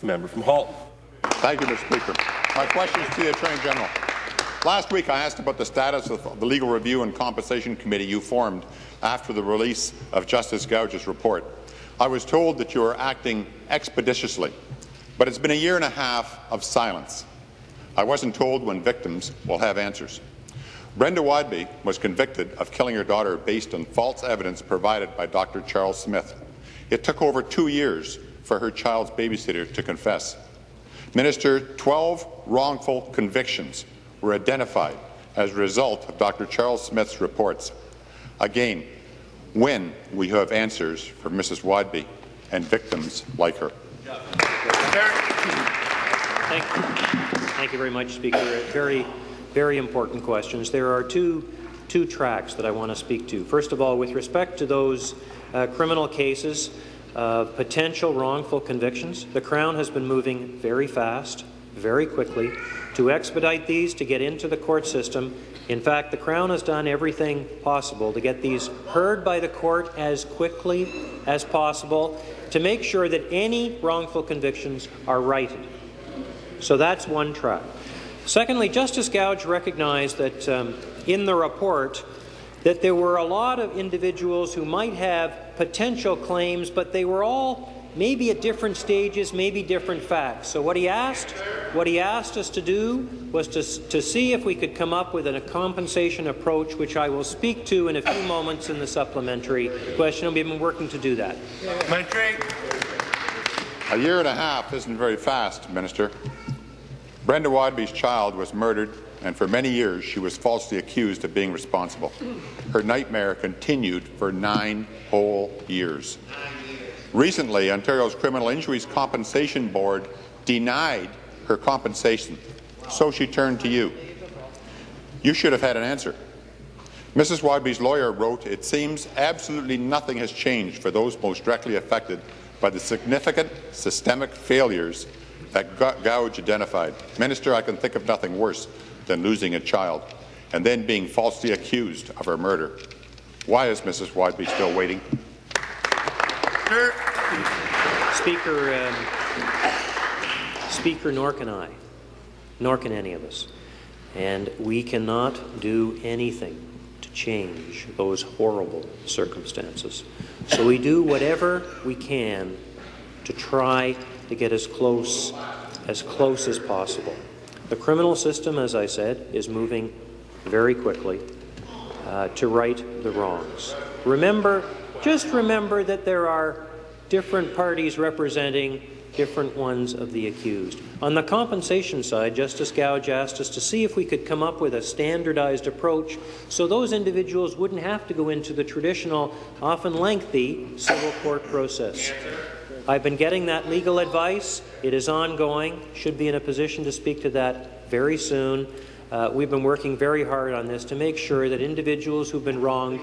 Member from Halton. Thank you, Mr. Speaker. My question is to the Attorney General. Last week, I asked about the status of the Legal Review and Compensation Committee you formed after the release of Justice Gouge's report. I was told that you are acting expeditiously, but it's been a year and a half of silence. I wasn't told when victims will have answers. Brenda Wadby was convicted of killing her daughter based on false evidence provided by Dr. Charles Smith. It took over 2 years for her child's babysitter to confess. Minister, 12 wrongful convictions were identified as a result of Dr. Charles Smith's reports. Again, when will you have answers for Mrs. Wadby and victims like her? Thank you very much, Speaker. Very, very important questions. There are two tracks that I want to speak to. First of all, with respect to those criminal cases of potential wrongful convictions, the Crown has been moving very fast, very quickly, to expedite these, to get into the court system. In fact, the Crown has done everything possible to get these heard by the court as quickly as possible to make sure that any wrongful convictions are righted. So that's one track. Secondly, Justice Gouge recognized that in the report that there were a lot of individuals who might have potential claims, but they were all maybe at different stages, maybe different facts. So what he asked us to do was to see if we could come up with a compensation approach, which I will speak to in a few moments in the supplementary question. We've been working to do that. A year and a half isn't very fast, Minister. Brenda Wadby's child was murdered, and for many years she was falsely accused of being responsible. Her nightmare continued for 9 whole years. Recently, Ontario's Criminal Injuries Compensation Board denied her compensation, so she turned to you. You should have had an answer. Mrs. Wadby's lawyer wrote, "It seems absolutely nothing has changed for those most directly affected by the significant systemic failures that Gouge identified. Minister, I can think of nothing worse than losing a child and then being falsely accused of her murder. Why is Mrs. Wadby still waiting?" Speaker, nor can I, nor can any of us. And we cannot do anything to change those horrible circumstances. So we do whatever we can to try to get as close as possible. The criminal system, as I said, is moving very quickly to right the wrongs. Just remember that there are different parties representing different ones of the accused. On the compensation side, Justice Gouge asked us to see if we could come up with a standardized approach so those individuals wouldn't have to go into the traditional, often lengthy, civil court process. I've been getting that legal advice. It is ongoing. Should be in a position to speak to that very soon. We've been working very hard on this to make sure that individuals who've been wronged